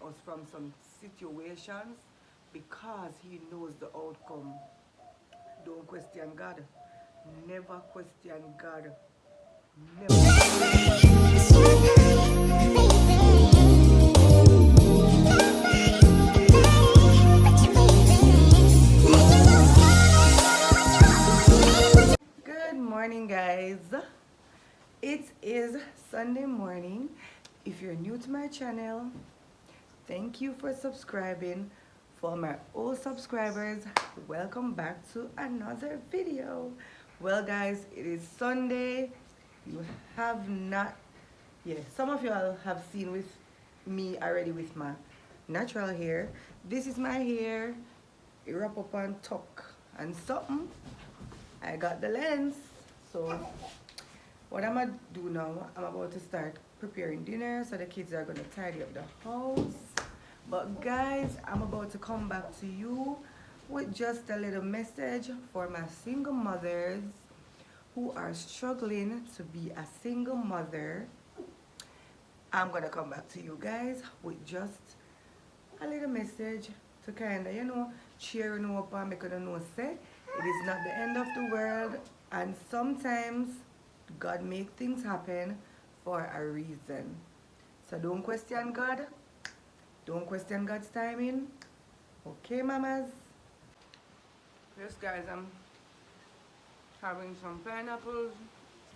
us from some situations because he knows the outcome. Don't question God. Never question God. Never. Good morning, guys. It is Sunday morning. If you're new to my channel, thank you for subscribing. For my old subscribers, welcome back to another video. Well, guys, it is Sunday. You have not, yeah, some of you all have seen with me already with my natural hair. This is my hair. It wrap up and tuck and something. I got the lens. So what I'm gonna do now, I'm about to start preparing dinner, so the kids are gonna tidy up the house. But guys, I'm about to come back to you with just a little message for my single mothers who are struggling to be a single mother. I'm gonna come back to you guys with just a little message to kind of, cheer you up and make you know say it is not the end of the world, and sometimes God make things happen for a reason. So don't question God. Don't question God's timing. Okay, mamas? Yes, guys, I'm having some pineapples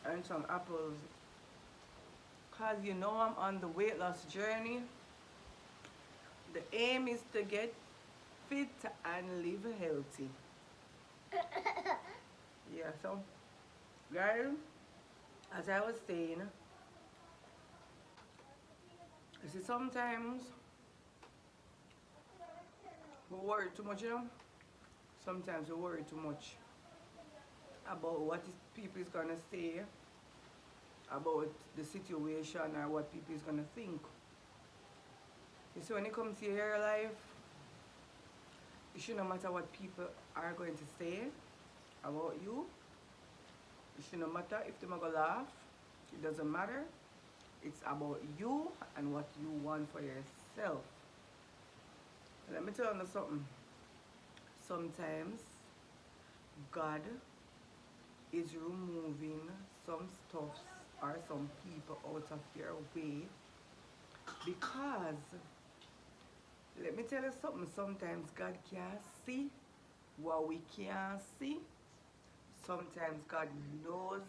and some apples. Because I'm on the weight loss journey. The aim is to get fit and live healthy. Yeah, so, guys, as I was saying, you see, sometimes we worry too much, Sometimes we worry too much about what people is gonna say about the situation or what people is gonna think. You see, when it comes to your life, it shouldn't matter what people are going to say about you. It shouldn't matter if they're gonna laugh. It doesn't matter. It's about you and what you want for yourself. Let me tell you something. Sometimes God is removing some stuff or some people out of your way because, let me tell you something, sometimes God can't see what we can't see. Sometimes God knows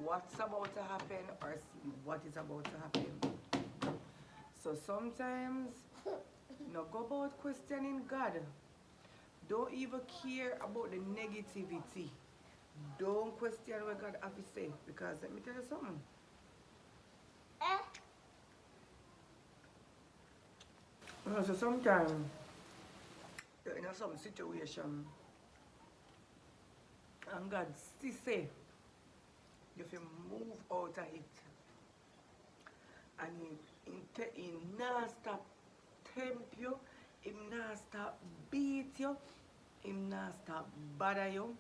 what's about to happen or see what is about to happen. So sometimes, go about questioning God. Don't even care about the negativity. Don't question what God has to say, because let me tell you something. So sometimes you're in some situation and God still say you have to move out of it, and he not stop tempt you, he not stop beat you, he not stop bother you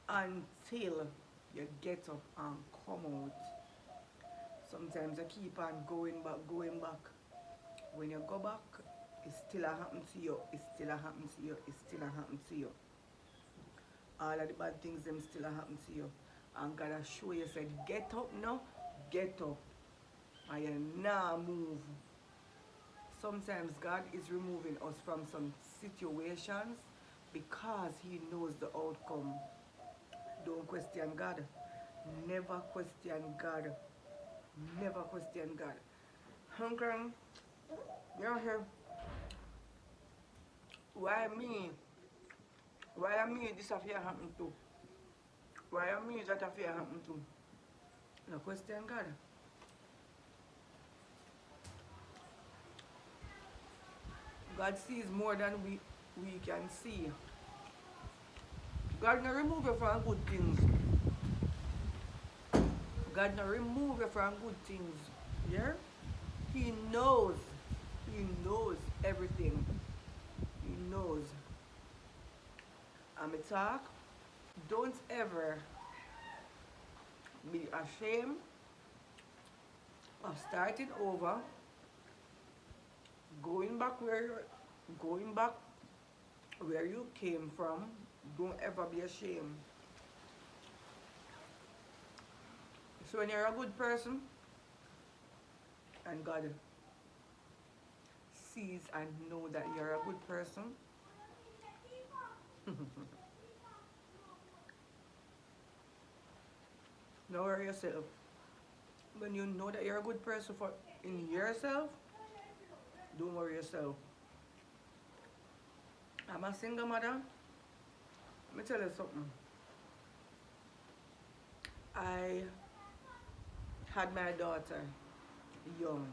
until you get up and come out. Sometimes you keep on going back. When you go back, it still a happen to you, it still a happen to you, it still a happen to you. All of the bad things them still a happen to you. And God a show you, say, get up now, get up. And you now move. Sometimes God is removing us from some situations because he knows the outcome. Don't question God. Never question God. Never question God. Hunker, you're here. Why me? Why me this affair happen to? Why me that affair happen to? No question God. God sees more than we can see. God not remove you from good things. God not remove you from good things. Yeah? He knows. He knows everything. He knows. And me talk, don't ever be ashamed of starting over Going back where you came from, don't ever be ashamed. So when you're a good person and God sees and know that you're a good person, don't worry yourself. When you know that you're a good person for in yourself, don't worry yourself. I'm a single mother. Let me tell you something. I had my daughter young.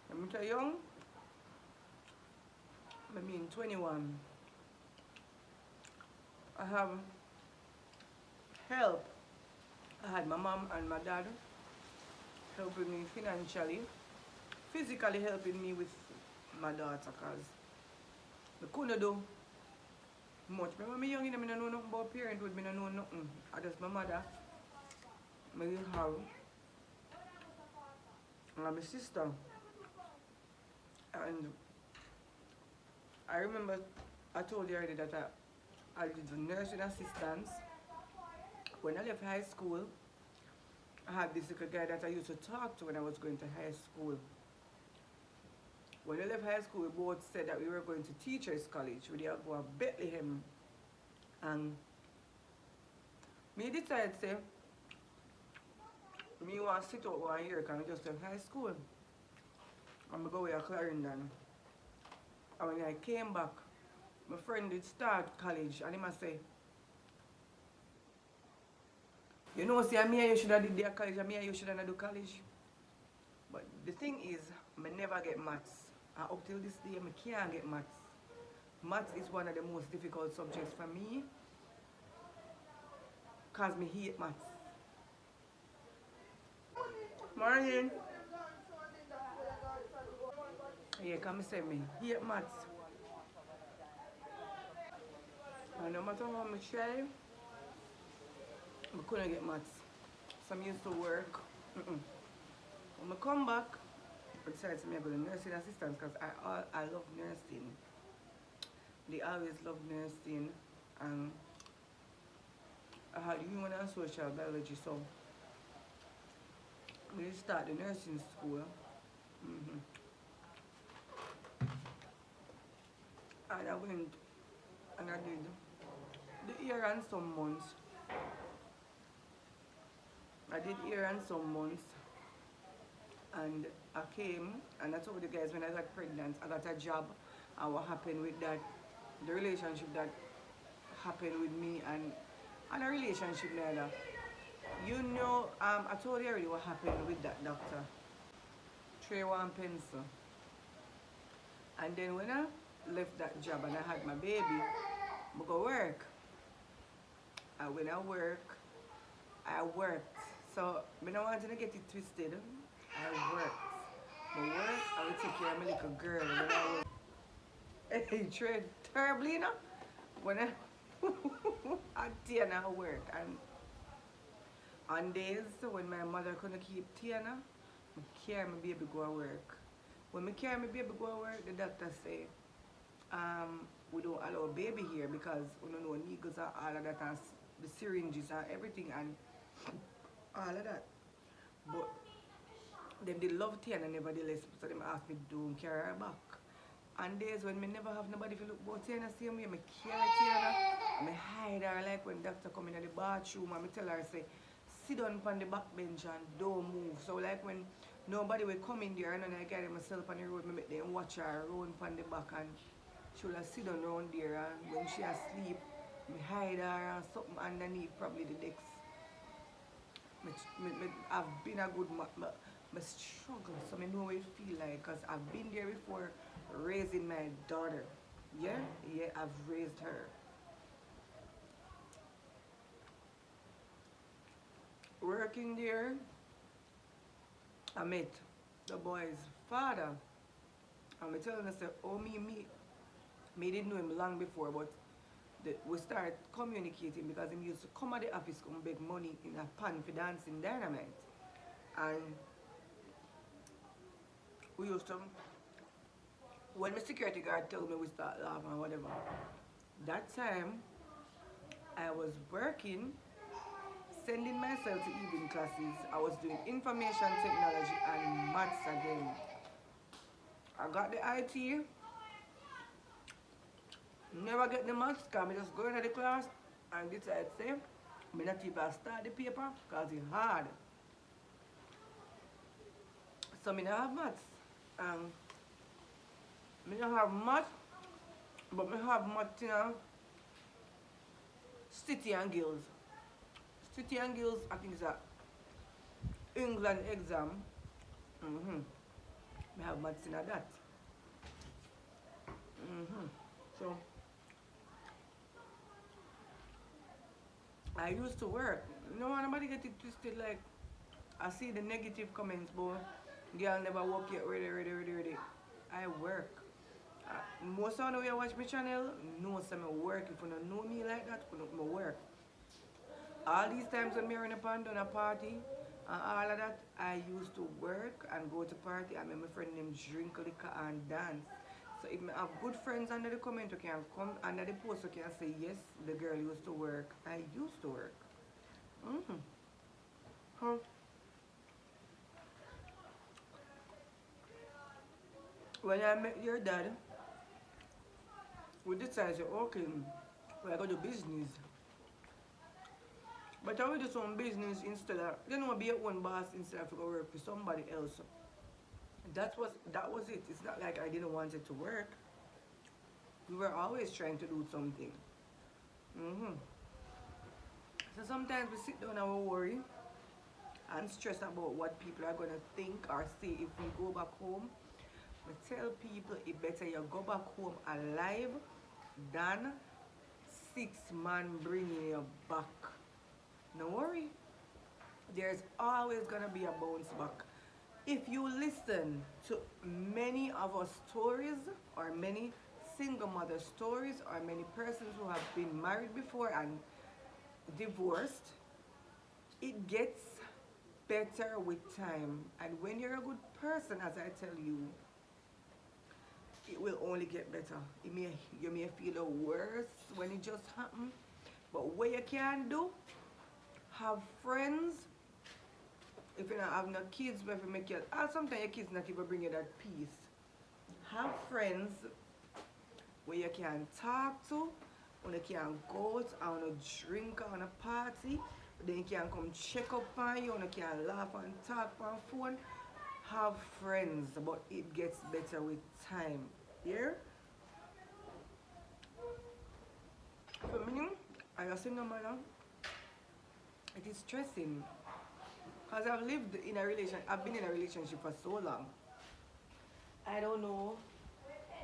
Let me tell you young, I mean 21. I have help. I had my mom and my dad helping me financially, physically helping me with my daughter because I couldn't do much. Remember me young, I don't know nothing about parenthood, I don't know nothing. I just my mother, I have, and my sister. And I remember I told you already that I did nursing assistance. When I left high school, I had this little guy that I used to talk to when I was going to high school. When we left high school, we both said that we were going to teachers college. We did go to Bethlehem. And me decided to say, me want to sit out 1 year because I just left high school. And I go away to Clarendon. And when I came back, my friend did start college and he must say, you know, see, me and you should have did their college and me and you should have do college. But the thing is, I never get maths. And up till this day, I can't get maths. Maths is one of the most difficult subjects for me because I hate maths. Morning. Yeah, come say me hate maths. And no matter how much I try, I couldn't get maths. So I used to work. When I come back, I decided to go to nursing assistance because I love nursing. They always love nursing, and I had human and social biology, so we start the nursing school. And I went and I did the year and some months. I did year and some months, and I came and I told the guys when I got pregnant, I got a job, and what happened with that, the relationship that happened with me and a relationship like that. You know, I told you already what happened with that doctor. Tray one pencil. And then when I left that job and I had my baby, I go work. And when I worked. So I don't want to get it twisted. I worked. I work, I will take care of my little girl. When I work. Hey, trade terribly, you know? When I Tiana work, and on days when my mother couldn't keep Tiana, I carry my baby go to work. When I carry my baby go to work, the doctor say, we don't allow baby here because we don't know needles and all of that and the syringes and everything and all of that. But them they love Tiana nevertheless, so them ask me don't carry her back. And days when me never have nobody to look about Tiana, see me, I carry Tiana, I hide her like when doctor come in the bathroom and I tell her, say, sit down on the back bench and don't move. So like when nobody will come in there and then I carry myself on the road, I make them watch her run on the back and she will sit down around there and when she asleep, I hide her and something underneath probably the decks. I've been a good I struggle, so I know what it feel like because I've been there before raising my daughter. Yeah, I've raised her. Working there, I met the boy's father. And I telling us that, oh, me didn't know him long before, but we started communicating because he used to come at the office and beg money in a pan for dancing dynamite. And we used to, when the security guard told me we start laughing or whatever, that time I was working, sending myself to evening classes. I was doing information technology and maths again. I got the IT, never get the maths, because I just go into the class and decide, say, I not even start the paper because it's hard. So I don't have maths. Um, I don't have maths, but I have maths, City and Guilds. City and Guilds, I think it's a England exam. I have maths in that. So I used to work. No one nobody get it twisted like I see the negative comments, boy. Girl never work yet, ready. I work. Most of the way I watch my channel, know some work. If you don't know me like that, you don't work. All these times when I'm in a party and all of that, I used to work and go to party and make my friend them drink liquor and dance. So if I have good friends under the comment, you can come under the post, you can say, yes, the girl used to work. I used to work. Huh. When I met your dad, we decided, okay, we're going to do business. But I will do some business instead of, be your own boss instead of go work for somebody else. That was it. It's not like I didn't want it to work. We were always trying to do something. So sometimes we sit down and we worry and stress about what people are going to think or say if we go back home. We tell people it better you go back home alive than 6 man bringing you back. No worry. There's always going to be a bounce back. If you listen to many of our stories or many single mother stories or many persons who have been married before and divorced, it gets better with time. And when you're a good person, as I tell you, it will only get better. You may feel worse when it just happened, but what you can do, have friends. If you don't have no kids, if you make you, sometimes your kids not even bring you that peace. Have friends where you can talk to, when you can go out and want to drink on a party, then you can come check up on you, and you can laugh and talk on phone. Have friends, but it gets better with time. Yeah? For me, as a single mother, it is stressing. Because I've lived in a relationship, I've been in a relationship for so long. I don't know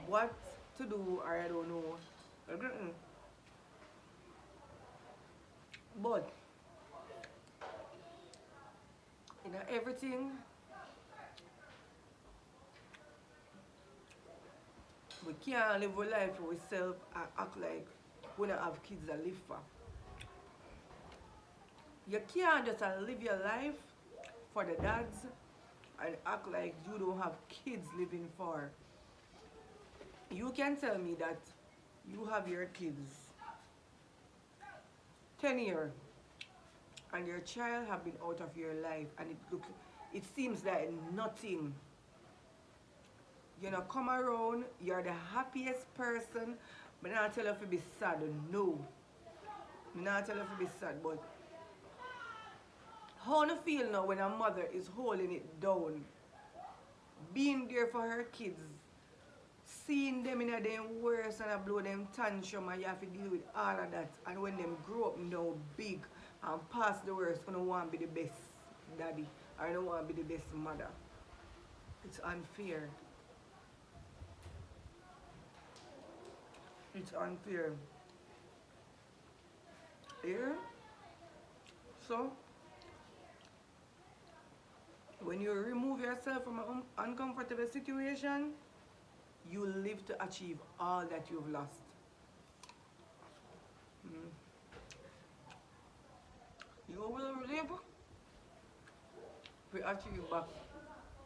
what to do, or I don't know. But, everything, we can't live our life for ourselves and act like we don't have kids to live for. You can't just live your life for the dads and act like you don't have kids living for. You can tell me that you have your kids 10 years and your child have been out of your life and it seems like nothing. You know, come around, you're the happiest person, but not tell you to be sad. No. Not tell you to be sad, but how do you feel now when a mother is holding it down, being there for her kids, seeing them in a them worse and a blow them tantrum and you have to deal with all of that, and when them grow up now big and past the worst, you don't want to be the best daddy or you don't want to be the best mother. It's unfair. It's unfair. Yeah? So, when you remove yourself from an uncomfortable situation, you live to achieve all that you've lost. You will live to achieve back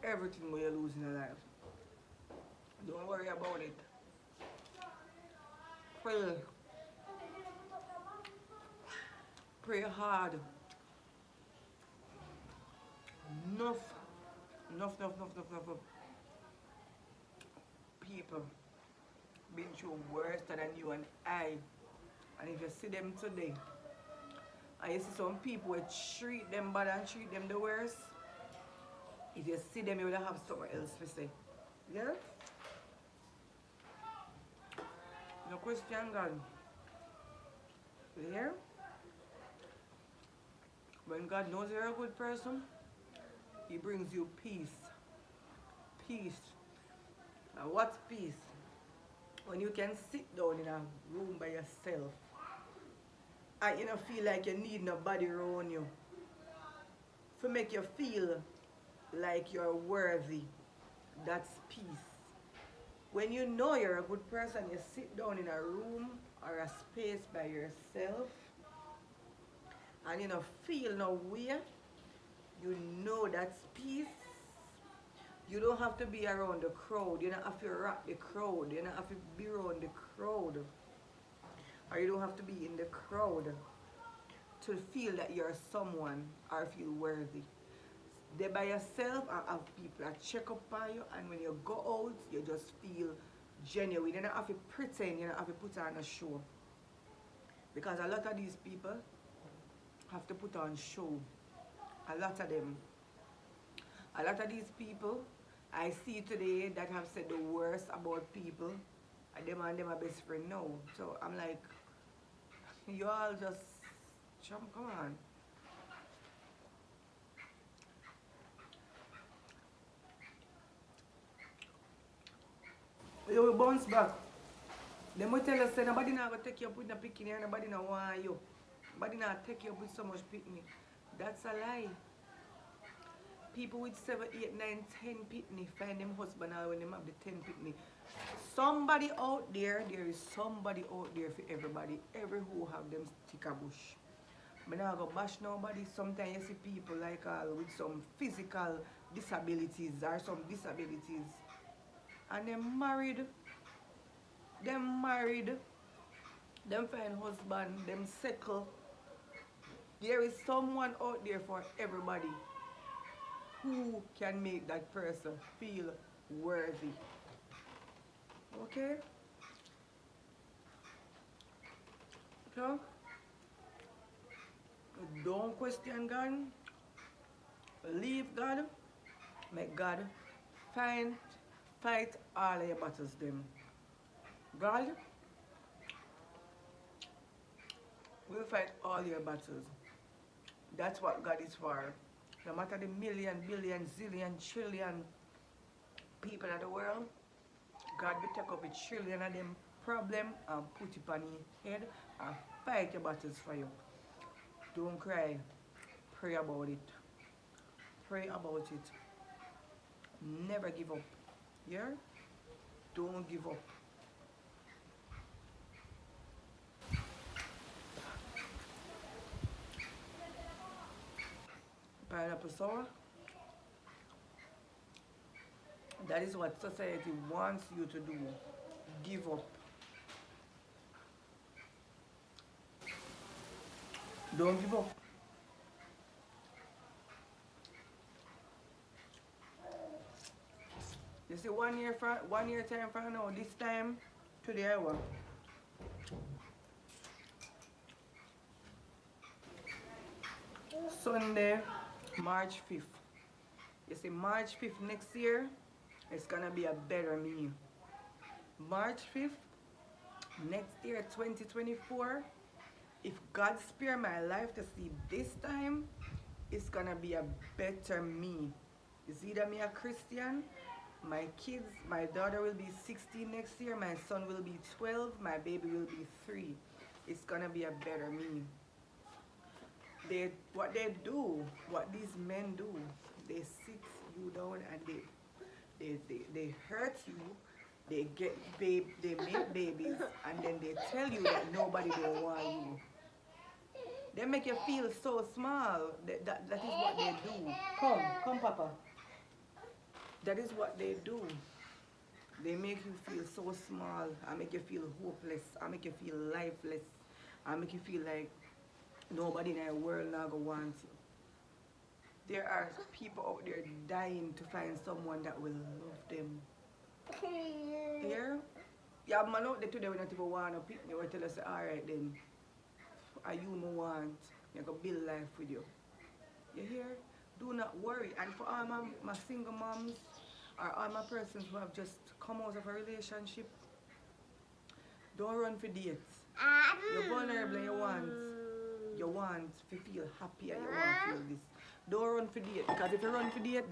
everything what you lose in your life. Don't worry about it. Pray. Pray hard. Enough. Enough. People been through worse than you and I. And if you see them today, and you see some people who treat them bad and treat them the worst, if you see them, you will have something else to say. Yeah? No question, God. You hear? When God knows you're a good person, He brings you peace. Peace. And what's peace? When you can sit down in a room by yourself and you don't feel like you need nobody around you to make you feel like you're worthy. That's peace. When you know you're a good person, you sit down in a room or a space by yourself and you don't feel no way, you know that's peace. You don't have to be around the crowd. You don't have to rock the crowd. You don't have to be around the crowd. Or you don't have to be in the crowd to feel that you're someone or feel worthy. There by yourself and have people that check up on you, and when you go out, you just feel genuine. You don't have to pretend, you don't have to put on a show. Because a lot of these people have to put on show. A lot of them. A lot of these people I see today that have said the worst about people, and them are best friend now. So I'm like, you all just come on. You will bounce back. Them will tell us that nobody not gonna take you up with the picnic and nobody not want you. Nobody not take you up with so much picnic. That's a lie. People with 7, 8, 9, 10 pitney find them husband when they have the 10 pitney. Somebody out there is somebody out there for everybody. Every who have them stick a bush. I'm not going to bash nobody. Sometimes you see people like with some physical disabilities or some disabilities. And them married. Them find husband. Them settle. There is someone out there for everybody who can make that person feel worthy. Okay? So, don't question God. Believe God. Make God fight all your battles them. God will fight all your battles. That's what God is for. No matter the million, billion, zillion, trillion people in the world, God will take up a trillion of them problem and put it on your head and fight your battles for you. Don't cry. Pray about it. Pray about it. Never give up. Yeah? Don't give up. Pineapple sour. That is what society wants you to do. Give up. Don't give up. You see, 1 year time from now, this time to the hour. Sunday, March 5th. You see, March 5th next year, it's gonna be a better me. March 5th, next year, 2024, if God spare my life to see this time, it's gonna be a better me. It's either me a Christian, my kids, my daughter will be 16 next year, my son will be 12, my baby will be 3. It's gonna be a better me. What these men do, they sit you down and they hurt you, they make babies, and then they tell you that nobody don't want you. They make you feel so small. That is what they do. Come, Papa. That is what they do. They make you feel so small. I make you feel hopeless. I make you feel lifeless. I make you feel like nobody in the world now go want you. There are people out there dying to find someone that will love them. Here, yeah, man out there today when not even want to pick me, we tell us, alright then, are you no want, you go build life with you. You hear? Do not worry. And for all my single moms, or all my persons who have just come out of a relationship, don't run for dates. You're vulnerable and you want to feel happy and you want to feel this. Don't run for date, because if you run for date,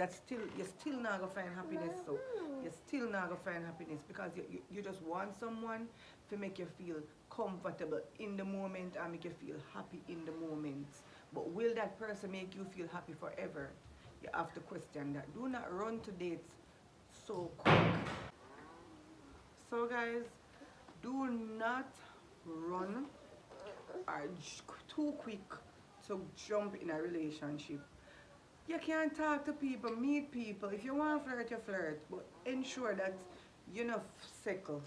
you're still not gonna find happiness. So you're still not gonna find happiness because you just want someone to make you feel comfortable in the moment and make you feel happy in the moment. But will that person make you feel happy forever? You have to question that. Do not run to dates so quick. So guys, do not run or too quick to jump in a relationship. You can talk to people, meet people. If you want to flirt, you flirt. But ensure that you're not sickle.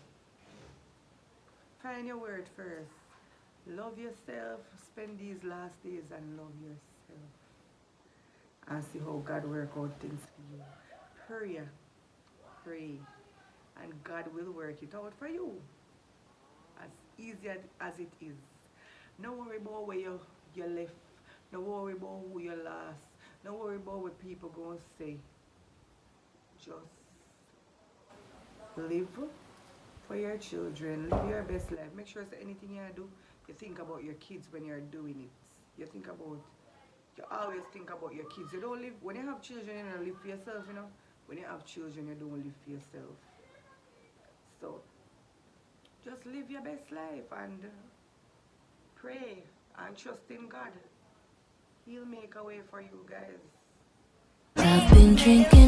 Find your word first. Love yourself. Spend these last days and love yourself. And see how God work out things for you. Pray. Pray. And God will work it out for you. As easy as it is. Don't worry about where you left. Don't worry about who you lost. Don't worry about what people gonna say. Just live for your children. Live your best life. Make sure that anything you do, you think about your kids when you're doing it. You always think about your kids. You don't live, when you have children, you don't live for yourself, you know. When you have children, you don't live for yourself. So, just live your best life and pray and trust in God. He'll make a way for you guys. I've been drinking